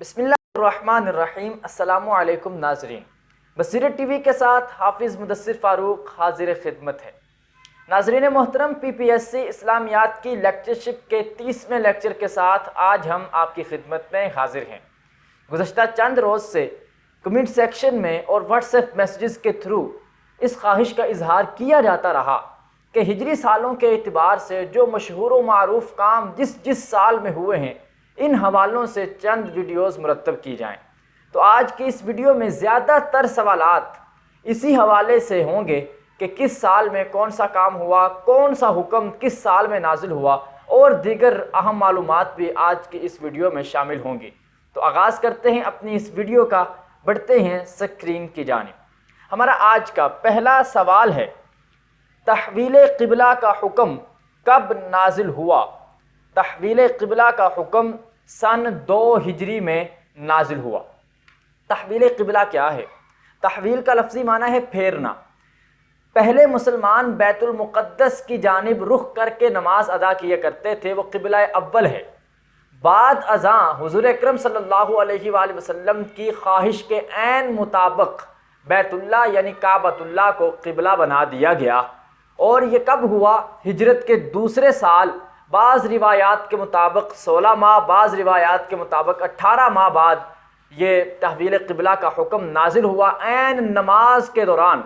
بسم اللہ الرحمن الرحیم۔ السلام علیکم ناظرین، بصیرت ٹی وی کے ساتھ حافظ مدثر فاروق حاضر خدمت ہے۔ ناظرین محترم، پی پی ایس سی اسلامیات کی لیکچرشپ کے 30ویں لیکچر کے ساتھ آج ہم آپ کی خدمت میں حاضر ہیں۔ گزشتہ چند روز سے کمنٹ سیکشن میں اور واٹس ایپ میسیجز کے تھرو اس خواہش کا اظہار کیا جاتا رہا کہ ہجری سالوں کے اعتبار سے جو مشہور و معروف کام جس سال میں ہوئے ہیں، ان حوالوں سے چند ویڈیوز مرتب کی جائیں۔ تو آج کی اس ویڈیو میں زیادہ تر سوالات اسی حوالے سے ہوں گے کہ کس سال میں کون سا کام ہوا، کون سا حکم کس سال میں نازل ہوا، اور دیگر اہم معلومات بھی آج کی اس ویڈیو میں شامل ہوں گی۔ تو آغاز کرتے ہیں اپنی اس ویڈیو کا، بڑھتے ہیں سکرین کی جانب۔ ہمارا آج کا پہلا سوال ہے، تحویل قبلہ کا حکم کب نازل ہوا؟ تحویل قبلہ کا حکم سن 2 ہجری میں نازل ہوا۔ تحویل قبلہ کیا ہے؟ تحویل کا لفظی معنی ہے پھیرنا۔ پہلے مسلمان بیت المقدس کی جانب رخ کر کے نماز ادا کیا کرتے تھے، وہ قبلہ اول ہے۔ بعد ازاں حضور اکرم صلی اللہ علیہ وآلہ وسلم کی خواہش کے عین مطابق بیت اللہ یعنی کعبۃ اللہ کو قبلہ بنا دیا گیا، اور یہ کب ہوا؟ ہجرت کے دوسرے سال، بعض روایات کے مطابق 16 ماہ، بعض روایات کے مطابق 18 ماہ بعد یہ تحویل قبلہ کا حکم نازل ہوا۔ عین نماز کے دوران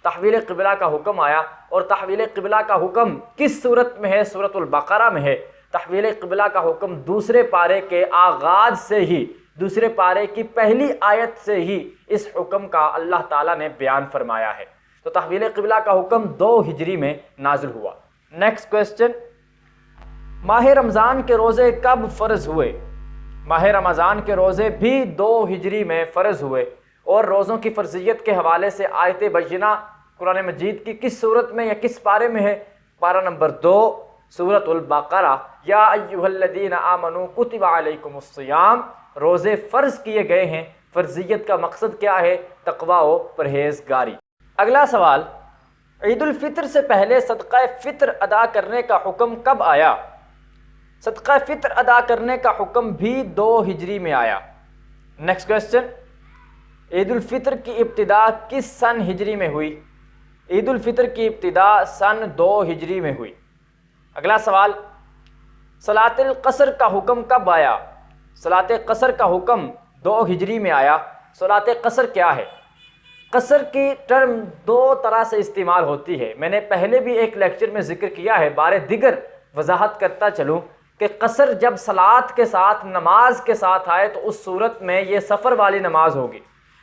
تحویل قبلہ کا حکم آیا، اور تحویل قبلہ کا حکم کس صورت میں ہے؟ سورۃ البقرہ میں ہے۔ تحویل قبلہ کا حکم دوسرے پارے کے آغاز سے ہی، دوسرے پارے کی پہلی آیت سے ہی اس حکم کا اللہ تعالیٰ نے بیان فرمایا ہے۔ تو تحویل قبلہ کا حکم 2 ہجری میں نازل ہوا۔ نیکسٹ کویسچن، ماہ رمضان کے روزے کب فرض ہوئے؟ ماہ رمضان کے روزے بھی 2 ہجری میں فرض ہوئے، اور روزوں کی فرضیت کے حوالے سے آیت بینہ قرآن مجید کی کس صورت میں یا کس پارے میں ہے؟ پارہ نمبر 2 سورۃ البقرہ، یا ایھا الذین آمنوا کتب علیکم الصیام، روزے فرض کیے گئے ہیں۔ فرضیت کا مقصد کیا ہے؟ تقویٰ و پرہیزگاری۔ اگلا سوال، عید الفطر سے پہلے صدقہ فطر ادا کرنے کا حکم کب آیا؟ صدقہ فطر ادا کرنے کا حکم بھی 2 ہجری میں آیا۔ نیکسٹ کویسچن، عید الفطر کی ابتدا کس سن ہجری میں ہوئی؟ عید الفطر کی ابتدا سن 2 ہجری میں ہوئی۔ اگلا سوال، صلاۃ القصر کا حکم کب آیا؟ صلاۃ قصر کا حکم 2 ہجری میں آیا۔ صلاۃ قصر کیا ہے؟ قصر کی ٹرم 2 طرح سے استعمال ہوتی ہے، میں نے پہلے بھی ایک لیکچر میں ذکر کیا ہے، بارے دیگر وضاحت کرتا چلوں کہ قصر جب صلاۃ کے ساتھ، نماز کے ساتھ آئے تو اس صورت میں یہ سفر والی نماز ہوگی۔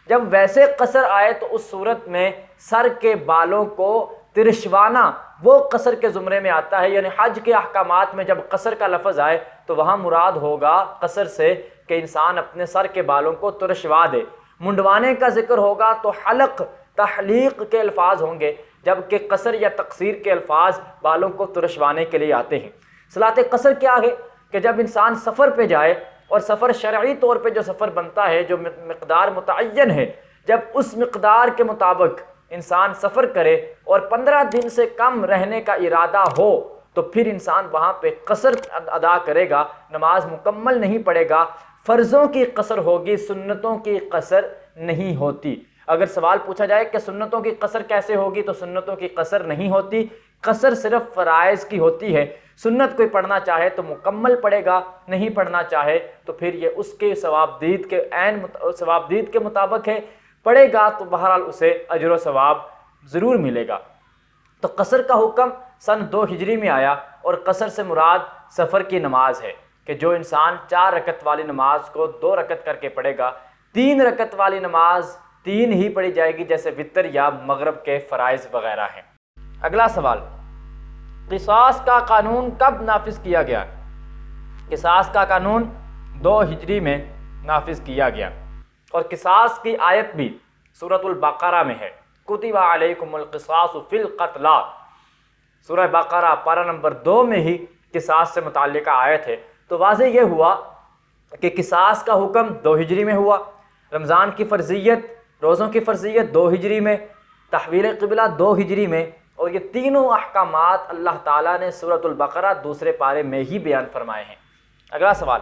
جب ویسے قصر آئے تو اس صورت میں سر کے بالوں کو ترشوانا وہ قصر کے زمرے میں آتا ہے، یعنی حج کے احکامات میں جب قصر کا لفظ آئے تو وہاں مراد ہوگا قصر سے کہ انسان اپنے سر کے بالوں کو ترشوا دے۔ منڈوانے کا ذکر ہوگا تو حلق، تحلیق کے الفاظ ہوں گے، جبکہ قصر یا تقصیر کے الفاظ بالوں کو ترشوانے کے لیے آتے ہیں۔ صلاۃ قصر کیا ہے؟ کہ جب انسان سفر پہ جائے، اور سفر شرعی طور پہ جو سفر بنتا ہے، جو مقدار متعین ہے، جب اس مقدار کے مطابق انسان سفر کرے اور 15 دن سے کم رہنے کا ارادہ ہو تو پھر انسان وہاں پہ قصر ادا کرے گا، نماز مکمل نہیں پڑھے گا۔ فرضوں کی قصر ہوگی، سنتوں کی قصر نہیں ہوتی۔ اگر سوال پوچھا جائے کہ سنتوں کی قصر کیسے ہوگی، تو سنتوں کی قصر نہیں ہوتی، قصر صرف فرائض کی ہوتی ہے۔ سنت کوئی پڑھنا چاہے تو مکمل پڑھے گا، نہیں پڑھنا چاہے تو پھر یہ اس کے ثوابدید کے عین ثوابدید کے مطابق ہے، پڑھے گا تو بہرحال اسے اجر و ثواب ضرور ملے گا۔ تو قصر کا حکم سن 2 ہجری میں آیا، اور قصر سے مراد سفر کی نماز ہے کہ جو انسان 4 رکعت والی نماز کو 2 رکعت کر کے پڑھے گا، 3 رکعت والی نماز 3 ہی پڑھی جائے گی، جیسے وتر یا مغرب کے فرائض وغیرہ ہیں۔ اگلا سوال، قصاص کا قانون کب نافذ کیا گیا؟ قصاص کا قانون 2 ہجری میں نافذ کیا گیا، اور قصاص کی آیت بھی سورۃ البقرہ میں ہے، کتب علیکم القصاص فی القتلی۔ سورہ بقرہ پارہ نمبر 2 میں ہی قصاص سے متعلقہ آیت ہے۔ تو واضح یہ ہوا کہ قصاص کا حکم 2 ہجری میں ہوا، رمضان کی فرضیت، روزوں کی فرضیت 2 ہجری میں، تحویل قبلہ 2 ہجری میں، اور یہ تینوں احکامات اللہ تعالیٰ نے سورۃ البقرہ دوسرے پارے میں ہی بیان فرمائے ہیں۔ اگلا سوال،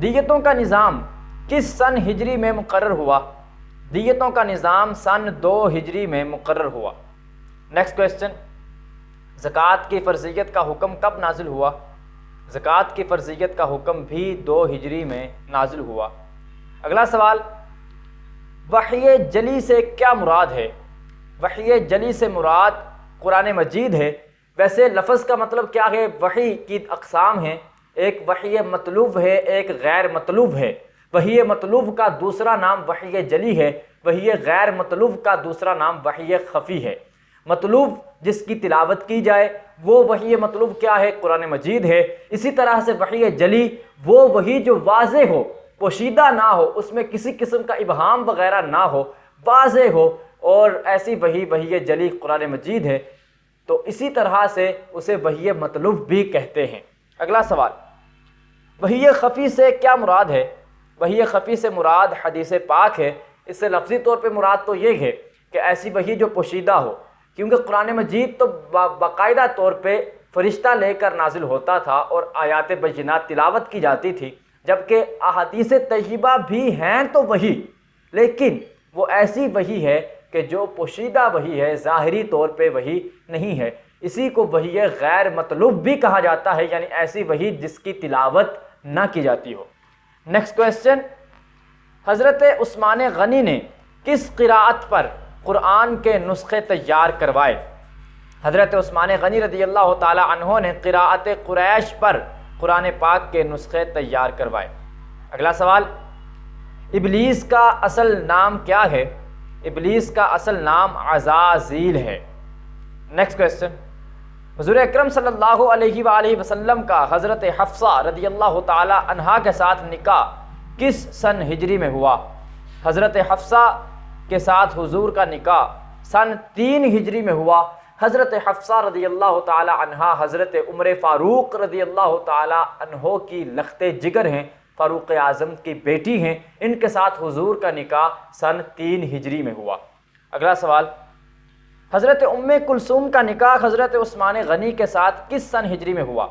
دیتوں کا نظام کس سن ہجری میں مقرر ہوا؟ دیتوں کا نظام سن 2 ہجری میں مقرر ہوا۔ نیکسٹ کویسچن، زکوٰۃ کی فرضیت کا حکم کب نازل ہوا؟ زکوٰۃ کی فرضیت کا حکم بھی 2 ہجری میں نازل ہوا۔ اگلا سوال، وحی جلی سے کیا مراد ہے؟ وحی جلی سے مراد قرآن مجید ہے۔ ویسے لفظ کا مطلب کیا ہے؟ وحی کی اقسام ہیں، ایک وحی مطلوب ہے، ایک غیر مطلوب ہے۔ وحی مطلوب کا دوسرا نام وحی جلی ہے، وحی غیر مطلوب کا دوسرا نام وحی خفی ہے۔ مطلوب جس کی تلاوت کی جائے وہ وحی مطلوب کیا ہے؟ قرآن مجید ہے۔ اسی طرح سے وحی جلی وہ وحی جو واضح ہو، پوشیدہ نہ ہو، اس میں کسی قسم کا ابہام وغیرہ نہ ہو، واضح ہو، اور ایسی وحی جلی قرآن مجید ہے، تو اسی طرح سے اسے وحی مطلوب بھی کہتے ہیں۔ اگلا سوال، وحی خفی سے کیا مراد ہے؟ وحی خفی سے مراد حدیث پاک ہے۔ اس سے لفظی طور پہ مراد تو یہ ہے کہ ایسی وحی جو پوشیدہ ہو، کیونکہ قرآن مجید تو باقاعدہ طور پہ فرشتہ لے کر نازل ہوتا تھا اور آیات بینات تلاوت کی جاتی تھی، جبکہ احادیث طیبہ بھی ہیں تو وحی، لیکن وہ ایسی وحی ہے کہ جو پوشیدہ وحی ہے، ظاہری طور پہ وحی نہیں ہے۔ اسی کو وحی غیر مطلوب بھی کہا جاتا ہے، یعنی ایسی وحی جس کی تلاوت نہ کی جاتی ہو۔ نیکسٹ کویسچن، حضرت عثمان غنی نے کس قراءت پر قرآن کے نسخے تیار کروائے؟ حضرت عثمان غنی رضی اللہ تعالی عنہ نے قراءت قریش پر قرآن پاک کے نسخے تیار کروائے۔ اگلا سوال، ابلیس کا اصل نام کیا ہے؟ ابلیس کا اصل نام عزازیل ہے۔ نیکسٹ کویسچن، حضور اکرم صلی اللہ علیہ وآلہ وسلم کا حضرت حفصہ رضی اللہ تعالی عنہا کے ساتھ نکاح کس سن ہجری میں ہوا؟ حضرت حفصہ کے ساتھ حضور کا نکاح سن 3 ہجری میں ہوا۔ حضرت حفصہ رضی اللہ تعالی عنہا حضرت عمر فاروق رضی اللہ تعالی عنہ کی لخت جگر ہیں، فاروق اعظم کی بیٹی ہیں۔ ان کے ساتھ حضور کا نکاح سن 3 ہجری میں ہوا۔ اگلا سوال، حضرت ام کلثوم کا نکاح حضرت عثمان غنی کے ساتھ کس سن ہجری میں ہوا؟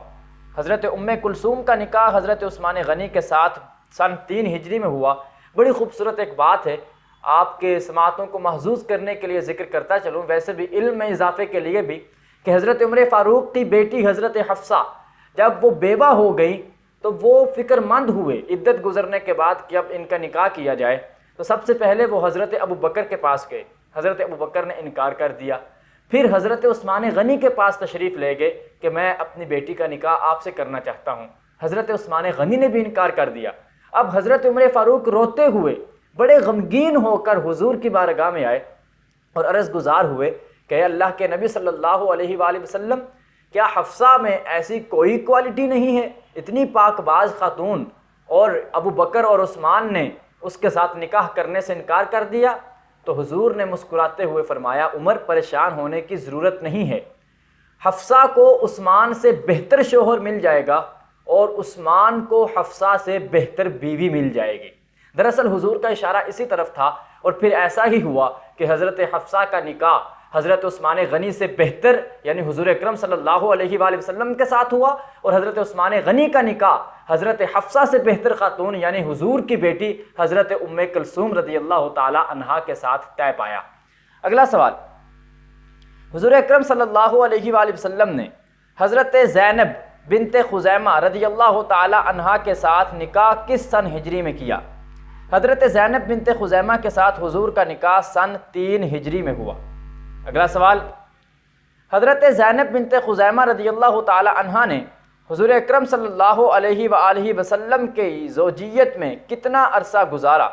حضرت ام کلثوم کا نکاح حضرت عثمان غنی کے ساتھ سن 3 ہجری میں ہوا۔ بڑی خوبصورت ایک بات ہے، آپ کے سماعتوں کو محظوظ کرنے کے لیے ذکر کرتا چلوں، ویسے بھی علم میں اضافے کے لیے بھی، کہ حضرت عمر فاروق کی بیٹی حضرت حفصہ جب وہ بیوہ ہو گئی تو وہ فکر مند ہوئے عدت گزرنے کے بعد کہ اب ان کا نکاح کیا جائے، تو سب سے پہلے وہ حضرت ابو بکر کے پاس گئے۔ حضرت ابو بکر نے انکار کر دیا۔ پھر حضرت عثمان غنی کے پاس تشریف لے گئے کہ میں اپنی بیٹی کا نکاح آپ سے کرنا چاہتا ہوں۔ حضرت عثمان غنی نے بھی انکار کر دیا۔ اب حضرت عمر فاروق روتے ہوئے بڑے غمگین ہو کر حضور کی بارگاہ میں آئے اور عرض گزار ہوئے کہ اے اللہ کے نبی صلی اللہ علیہ وآلہ وسلم، کیا حفصہ میں ایسی کوئی کوالٹی نہیں ہے؟ اتنی پاک باز خاتون، اور ابو بکر اور عثمان نے اس کے ساتھ نکاح کرنے سے انکار کر دیا۔ تو حضور نے مسکراتے ہوئے فرمایا، عمر پریشان ہونے کی ضرورت نہیں ہے، حفصہ کو عثمان سے بہتر شوہر مل جائے گا اور عثمان کو حفصہ سے بہتر بیوی مل جائے گی۔ دراصل حضور کا اشارہ اسی طرف تھا، اور پھر ایسا ہی ہوا کہ حضرت حفصہ کا نکاح حضرت عثمان غنی سے بہتر یعنی حضور اکرم صلی اللہ علیہ وآلہ وسلم کے ساتھ ہوا، اور حضرت عثمان غنی کا نکاح حضرت حفصہ سے بہتر خاتون یعنی حضور کی بیٹی حضرت ام کلثوم رضی اللہ تعالی عنہا کے ساتھ طے پایا۔ اگلا سوال، حضور اکرم صلی اللہ علیہ وآلہ وسلم نے حضرت زینب بنت خزیمہ رضی اللہ تعالی عنہا کے ساتھ نکاح کس سن ہجری میں کیا؟ حضرت زینب بنت خزیمہ کے ساتھ حضور کا نکاح سن 3 ہجری میں ہوا۔ اگلا سوال، حضرت زینب بنت خزیمہ رضی اللہ تعالی عنہا نے حضور اکرم صلی اللہ علیہ وآلہ وسلم کی زوجیت میں کتنا عرصہ گزارا؟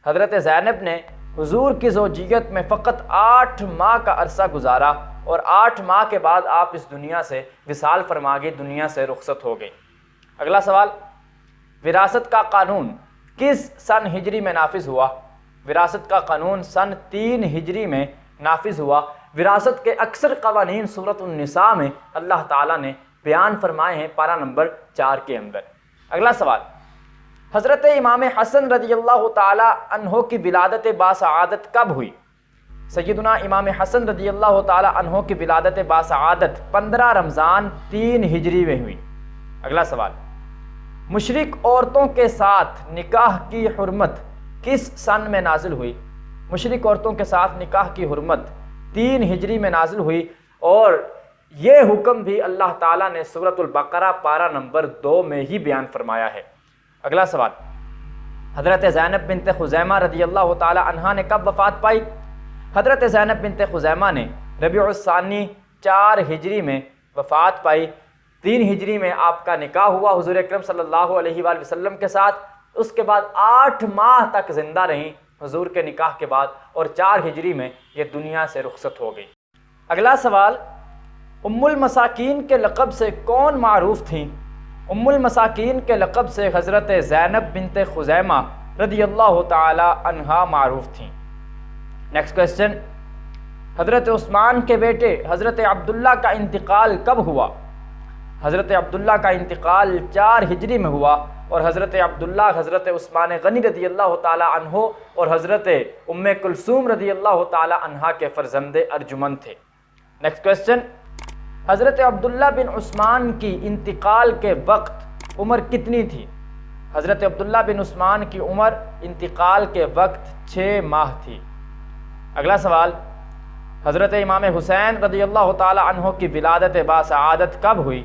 حضرت زینب نے حضور کی زوجیت میں فقط 8 ماہ کا عرصہ گزارا، اور 8 ماہ کے بعد آپ اس دنیا سے وصال فرما گئی، دنیا سے رخصت ہو گئی۔ اگلا سوال، وراثت کا قانون کس سن ہجری میں نافذ ہوا؟ وراثت کا قانون سن 3 ہجری میں نافذ ہوا۔ وراثت کے اکثر قوانین سورۃ النساء میں اللہ تعالیٰ نے بیان فرمائے ہیں، پارہ نمبر 4 کے اندر۔ اگلا سوال، حضرت امام حسن رضی اللہ تعالی عنہ کی ولادت باسعادت کب ہوئی؟ سیدنا امام حسن رضی اللہ تعالی عنہ کی ولادت باسعادت 15 رمضان 3 ہجری میں ہوئی۔ اگلا سوال، مشرک عورتوں کے ساتھ نکاح کی حرمت کس سن میں نازل ہوئی؟ مشرک عورتوں کے ساتھ نکاح کی حرمت 3 ہجری میں نازل ہوئی، اور یہ حکم بھی اللہ تعالیٰ نے سورۃ البقرہ پارہ نمبر 2 میں ہی بیان فرمایا ہے۔ اگلا سوال، حضرت زینب بنت خزیمہ رضی اللہ تعالی عنہا نے کب وفات پائی؟ حضرت زینب بنت خزیمہ نے ربیع الثانی 4 ہجری میں وفات پائی۔ 3 ہجری میں آپ کا نکاح ہوا حضور اکرم صلی اللہ علیہ وآلہ وسلم کے ساتھ، اس کے بعد 8 ماہ تک زندہ رہیں حضور کے نکاح کے بعد، اور 4 ہجری میں یہ دنیا سے رخصت ہو گئی۔ اگلا سوال، ام المساکین کے لقب سے کون معروف تھیں؟ ام المساکین کے لقب سے حضرت زینب بنت خزیمہ رضی اللہ تعالی عنہا معروف تھیں۔ نیکسٹ کویسچن، حضرت عثمان کے بیٹے حضرت عبداللہ کا انتقال کب ہوا؟ حضرت عبداللہ کا انتقال 4 ہجری میں ہوا، اور حضرت عبداللہ حضرت عثمان غنی رضی اللہ تعالی عنہ اور حضرت ام کلثوم رضی اللہ تعالی عنہا کے فرزند ارجمند تھے۔ نیکسٹ کویسچن، حضرت عبداللہ بن عثمان کی انتقال کے وقت عمر کتنی تھی؟ حضرت عبداللہ بن عثمان کی عمر انتقال کے وقت 6 ماہ تھی۔ اگلا سوال، حضرت امام حسین رضی اللہ تعالی عنہ کی ولادت باسعادت کب ہوئی؟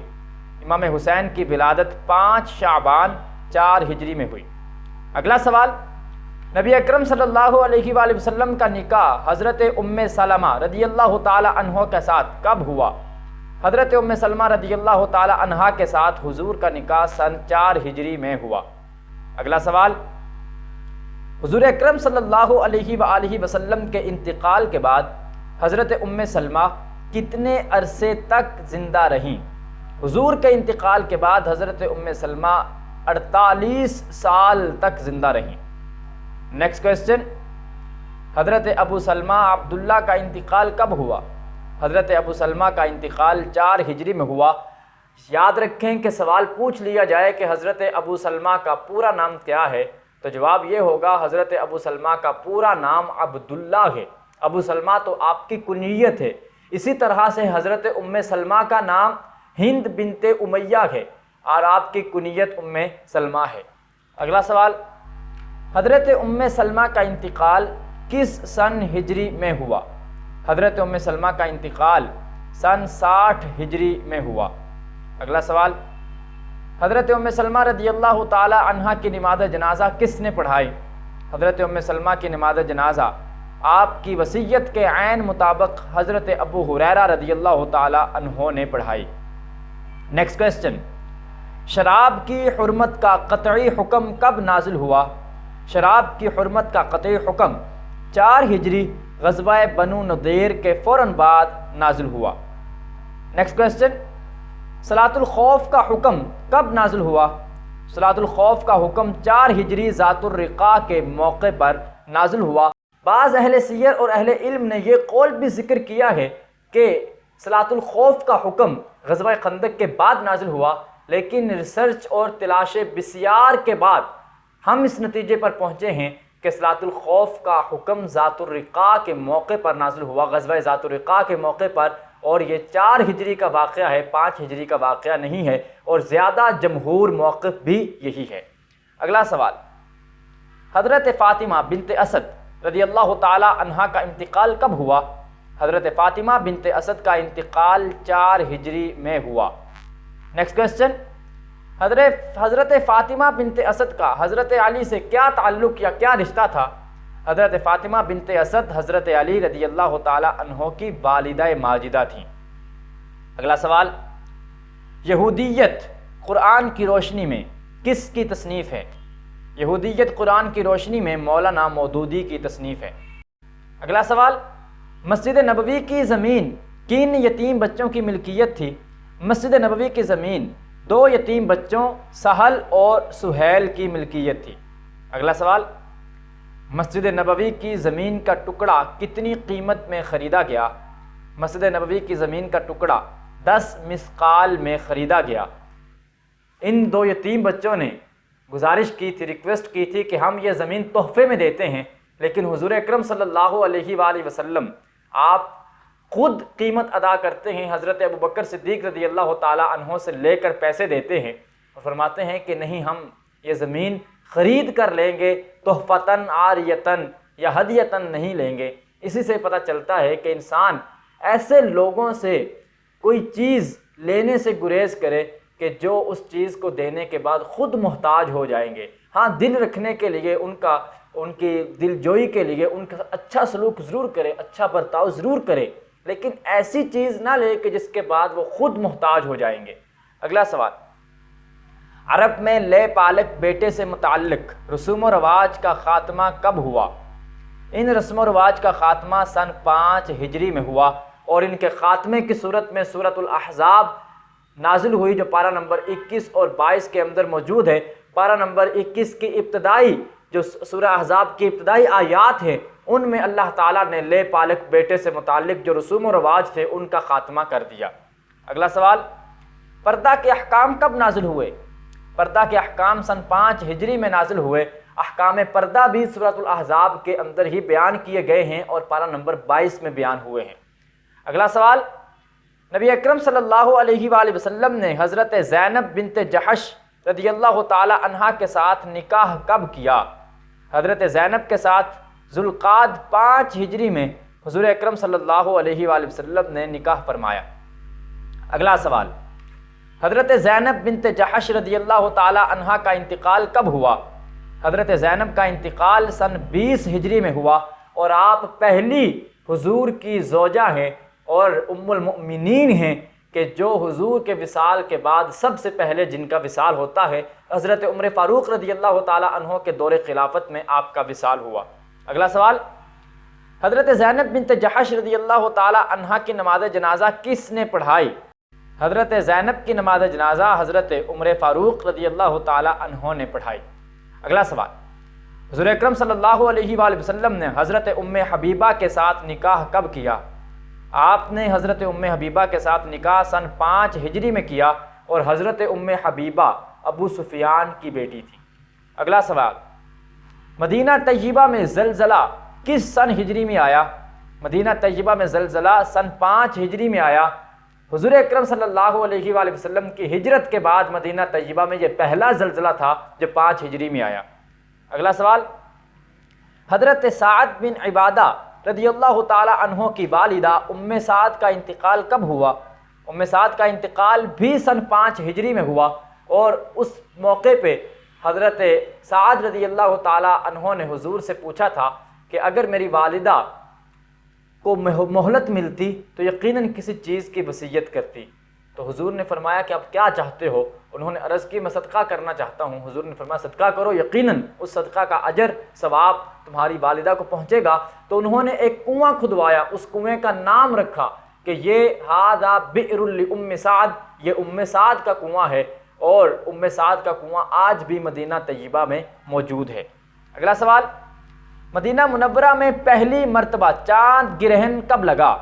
امام حسین کی ولادت 5 شعبان 4 ہجری میں ہوئی۔ اگلا سوال، نبی اکرم صلی اللہ علیہ وآلہ وسلم کا نکاح حضرت ام سلمہ رضی اللہ تعالی عنہ کے ساتھ کب ہوا؟ حضرت ام سلمہ رضی اللہ تعالی عنہا کے ساتھ حضور کا نکاح سن 4 ہجری میں ہوا۔ اگلا سوال، حضور اکرم صلی اللہ علیہ وآلہ وسلم کے انتقال کے بعد حضرت ام سلمہ کتنے عرصے تک زندہ رہیں؟ حضور کے انتقال کے بعد حضرت ام سلمہ 48 سال تک زندہ رہیں۔ نیکسٹ کویسچن، حضرت ابو سلمہ عبداللہ کا انتقال کب ہوا؟ حضرت ابو سلمہ کا انتقال 4 ہجری میں ہوا۔ یاد رکھیں کہ سوال پوچھ لیا جائے کہ حضرت ابو سلمہ کا پورا نام کیا ہے، تو جواب یہ ہوگا حضرت ابو سلمہ کا پورا نام عبداللہ ہے۔ ابو سلمہ تو آپ کی کنیت ہے۔ اسی طرح سے حضرت ام سلمہ کا نام ہند بنت امیہ ہے، اور آپ کی کنیت ام سلمہ ہے۔ اگلا سوال، حضرت ام سلمہ کا انتقال کس سن ہجری میں ہوا؟ حضرت ام سلمہ کا انتقال سن 60 ہجری میں ہوا۔ اگلا سوال، حضرت ام سلمہ رضی اللہ تعالی عنہا کی نماز جنازہ کس نے پڑھائی؟ حضرت ام سلمہ کی نماز جنازہ آپ کی وصیت کے عین مطابق حضرت ابو ہریرہ رضی اللہ تعالی عنہ نے پڑھائی۔ نیکسٹ کویسچن، شراب کی حرمت کا قطعی حکم کب نازل ہوا؟ شراب کی حرمت کا قطعی حکم 4 ہجری غزوہ بنو نضیر کے فوراً بعد نازل ہوا۔ نیکسٹ کویسچن، صلاۃ الخوف کا حکم کب نازل ہوا؟ صلاۃ الخوف کا حکم 4 ہجری ذات الرقاع کے موقع پر نازل ہوا۔ بعض اہل سیر اور اہل علم نے یہ قول بھی ذکر کیا ہے کہ صلاۃ الخوف کا حکم غزوہ خندق کے بعد نازل ہوا، لیکن ریسرچ اور تلاش بسیار کے بعد ہم اس نتیجے پر پہنچے ہیں کہ صلاۃ الخوف کا حکم ذات الرقاع کے موقع پر نازل ہوا، غزوہ ذات الرقاع کے موقع پر، اور یہ 4 ہجری کا واقعہ ہے، 5 ہجری کا واقعہ نہیں ہے، اور زیادہ جمہور موقف بھی یہی ہے۔ اگلا سوال، حضرت فاطمہ بنت اسد رضی اللہ تعالی عنہا کا انتقال کب ہوا؟ حضرت فاطمہ بنت اسد کا انتقال 4 ہجری میں ہوا۔ نیکسٹ کویسچن، حضرت فاطمہ بنت اسد کا حضرت علی سے کیا تعلق یا کیا رشتہ تھا؟ حضرت فاطمہ بنت اسد حضرت علی رضی اللہ تعالی عنہ کی والدہ ماجدہ تھیں۔ اگلا سوال، یہودیت قرآن کی روشنی میں کس کی تصنیف ہے؟ یہودیت قرآن کی روشنی میں مولانا مودودی کی تصنیف ہے۔ اگلا سوال، مسجد نبوی کی زمین کن یتیم بچوں کی ملکیت تھی؟ مسجد نبوی کی زمین 2 یتیم بچوں سہل اور سہیل کی ملکیت تھی۔ اگلا سوال، مسجد نبوی کی زمین کا ٹکڑا کتنی قیمت میں خریدا گیا؟ مسجد نبوی کی زمین کا ٹکڑا 10 مثقال میں خریدا گیا۔ ان 2 یتیم بچوں نے گزارش کی تھی، ریکویسٹ کی تھی کہ ہم یہ زمین تحفے میں دیتے ہیں، لیکن حضور اکرم صلی اللہ علیہ وآلہ وسلم آپ خود قیمت ادا کرتے ہیں، حضرت ابوبکر صدیق رضی اللہ تعالی عنہ سے لے کر پیسے دیتے ہیں، اور فرماتے ہیں کہ نہیں، ہم یہ زمین خرید کر لیں گے، تحفتاً عاریتاً یا ہدیتاً نہیں لیں گے۔ اسی سے پتہ چلتا ہے کہ انسان ایسے لوگوں سے کوئی چیز لینے سے گریز کرے کہ جو اس چیز کو دینے کے بعد خود محتاج ہو جائیں گے۔ ہاں، دل رکھنے کے لیے، ان کی دل جوئی کے لیے ان کا اچھا سلوک ضرور کرے، اچھا برتاؤ ضرور کرے، لیکن ایسی چیز نہ لے کہ جس کے بعد وہ خود محتاج ہو جائیں گے۔ اگلا سوال، عرب میں لے پالک بیٹے سے متعلق رسوم و رواج کا خاتمہ کب ہوا؟ ان رسم و رواج کا خاتمہ سن 5 ہجری میں ہوا، اور ان کے خاتمے کی صورت میں سورۃ الاحزاب نازل ہوئی، جو پارہ نمبر 21 اور 22 کے اندر موجود ہے۔ پارہ نمبر 21 کی ابتدائی جو سورہ احزاب کی ابتدائی آیات ہیں، ان میں اللہ تعالیٰ نے لے پالک بیٹے سے متعلق جو رسوم و رواج تھے ان کا خاتمہ کر دیا۔ اگلا سوال، پردہ کے احکام کب نازل ہوئے؟ پردہ کے احکام سن 5 ہجری میں نازل ہوئے۔ احکام پردہ بھی سورۃ الاحزاب کے اندر ہی بیان کیے گئے ہیں اور پارہ نمبر 22 میں بیان ہوئے ہیں۔ اگلا سوال، نبی اکرم صلی اللہ علیہ وآلہ وسلم نے حضرت زینب بنت جحش رضی اللہ تعالی عنہا کے ساتھ نکاح کب کیا؟ حضرت زینب کے ساتھ ذوالقعدہ 5 ہجری میں حضور اکرم صلی اللہ علیہ وآلہ وسلم نے نکاح فرمایا۔ اگلا سوال، حضرت زینب بنت جحش رضی اللہ تعالی عنہا کا انتقال کب ہوا؟ حضرت زینب کا انتقال سن 20 ہجری میں ہوا، اور آپ پہلی حضور کی زوجہ ہیں اور ام المؤمنین ہیں کہ جو حضور کے وصال کے بعد سب سے پہلے جن کا وصال ہوتا ہے، حضرت عمر فاروق رضی اللہ تعالی عنہ کے دور خلافت میں آپ کا وصال ہوا۔ اگلا سوال، حضرت زینب بنت جحش رضی اللہ تعالی عنہا کی نماز جنازہ کس نے پڑھائی؟ حضرت زینب کی نماز جنازہ حضرت عمر فاروق رضی اللہ تعالی عنہ نے پڑھائی۔ اگلا سوال، حضور اکرم صلی اللہ علیہ وآلہ وسلم نے حضرت ام حبیبہ کے ساتھ نکاح کب کیا؟ آپ نے حضرت ام حبیبہ کے ساتھ نکاح سن 5 ہجری میں کیا، اور حضرت ام حبیبہ ابو سفیان کی بیٹی تھی۔ اگلا سوال، مدینہ طیبہ میں زلزلہ کس سن ہجری میں آیا؟ مدینہ طیبہ میں زلزلہ سن 5 ہجری میں آیا۔ حضور اکرم صلی اللہ علیہ وآلہ وسلم کی ہجرت کے بعد مدینہ طیبہ میں یہ پہلا زلزلہ تھا جو 5 ہجری میں آیا۔ اگلا سوال، حضرت سعد بن عبادہ رضی اللہ تعالی عنہ کی والدہ ام سعد کا انتقال کب ہوا؟ ام سعد کا انتقال بھی سن 5 ہجری میں ہوا، اور اس موقع پہ حضرت سعد رضی اللہ تعالی عنہ نے حضور سے پوچھا تھا کہ اگر میری والدہ کو مہلت ملتی تو یقیناً کسی چیز کی وصیت کرتی۔ تو حضور نے فرمایا کہ آپ کیا چاہتے ہو؟ انہوں نے عرض کی میں صدقہ کرنا چاہتا ہوں۔ حضور نے فرمایا صدقہ کرو، یقیناً اس صدقہ کا اجر ثواب تمہاری والدہ کو پہنچے گا۔ تو انہوں نے ایک کنواں کھدوایا، اس کنویں کا نام رکھا کہ یہ ھذا بئر لام سعد، یہ ام سعد کا کنواں ہے، اور ام سعد کا کنواں آج بھی مدینہ طیبہ میں موجود ہے۔ اگلا سوال، مدینہ منورہ میں پہلی مرتبہ چاند گرہن کب لگا؟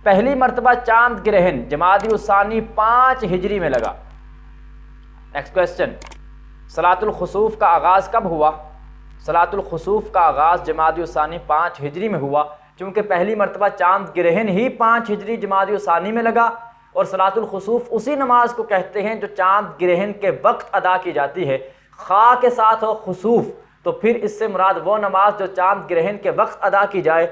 پہلی مرتبہ چاند گرہن جمادی الثانی 5 ہجری میں لگا۔ نیکسٹ کویسچن، صلاۃ الخسوف کا آغاز کب ہوا؟ صلاۃ الخسوف کا آغاز جمادی الثانی 5 ہجری میں ہوا، چونکہ پہلی مرتبہ چاند گرہن ہی 5 ہجری جمادی الثانی میں لگا، اور صلاۃ الخسوف اسی نماز کو کہتے ہیں جو چاند گرہن کے وقت ادا کی جاتی ہے۔ خا کے ساتھ ہو خسوف تو پھر اس سے مراد وہ نماز جو چاند گرہن کے وقت ادا کی جائے،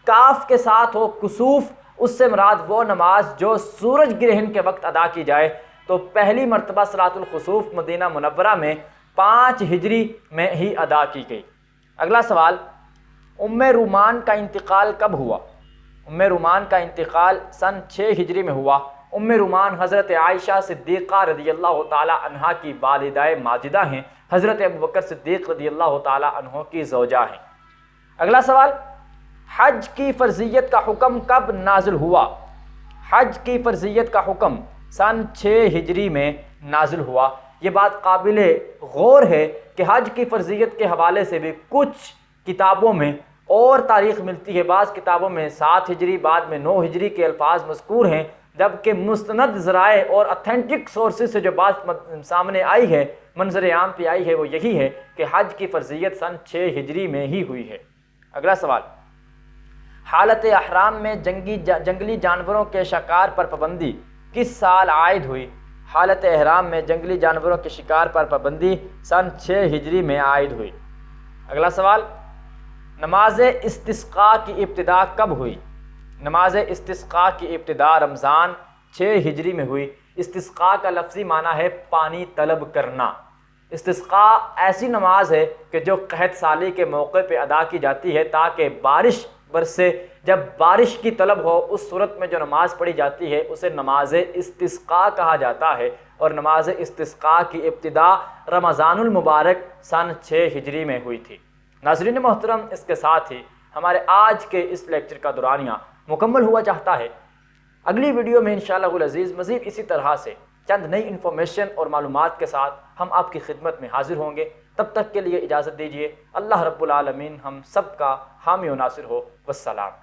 کاف کے ساتھ ہو کسوف اس سے مراد وہ نماز جو سورج گرہن کے وقت ادا کی جائے۔ تو پہلی مرتبہ صلاۃ الخسوف مدینہ منورہ میں 5 ہجری میں ہی ادا کی گئی۔ اگلا سوال، ام رومان کا انتقال کب ہوا؟ ام رومان کا انتقال سن 6 ہجری میں ہوا۔ ام رومان حضرت عائشہ صدیقہ رضی اللہ تعالی عنہا کی والدہ ماجدہ ہیں، حضرت ابوبکر صدیق رضی اللہ تعالی عنہ کی زوجہ ہیں۔ اگلا سوال، حج کی فرضیت کا حکم کب نازل ہوا؟ حج کی فرضیت کا حکم سن 6 ہجری میں نازل ہوا۔ یہ بات قابل غور ہے کہ حج کی فرضیت کے حوالے سے بھی کچھ کتابوں میں اور تاریخ ملتی ہے۔ بعض کتابوں میں 7 ہجری، بعد میں 9 ہجری کے الفاظ مذکور ہیں، جبکہ مستند ذرائع اور اتھینٹک سورسز سے جو بات سامنے آئی ہے، منظر عام پہ آئی ہے، وہ یہی ہے کہ حج کی فرضیت سن 6 ہجری میں ہی ہوئی ہے۔ اگلا سوال، حالت احرام میں جنگلی جانوروں کے شکار پر پابندی کس سال عائد ہوئی؟ حالت احرام میں جنگلی جانوروں کے شکار پر پابندی سن 6 ہجری میں عائد ہوئی۔ اگلا سوال، نماز استسقاء کی ابتدا کب ہوئی؟ نماز استسقاء کی ابتدا رمضان 6 ہجری میں ہوئی۔ استسقاء کا لفظی معنی ہے پانی طلب کرنا۔ استسقاء ایسی نماز ہے کہ جو قحط سالی کے موقع پہ ادا کی جاتی ہے تاکہ بارش برسے۔ جب بارش کی طلب ہو اس صورت میں جو نماز پڑھی جاتی ہے اسے نماز استسقاء کہا جاتا ہے، اور نماز استسقاء کی ابتدا رمضان المبارک سن 6 ہجری میں ہوئی تھی۔ ناظرین محترم، اس کے ساتھ ہی ہمارے آج کے اس لیکچر کا دورانیہ مکمل ہوا چاہتا ہے۔ اگلی ویڈیو میں انشاءاللہ العزیز مزید اسی طرح سے چند نئی انفارمیشن اور معلومات کے ساتھ ہم آپ کی خدمت میں حاضر ہوں گے۔ تب تک کے لیے اجازت دیجیے۔ اللہ رب العالمین ہم سب کا حامی و ناصر ہو۔ والسلام۔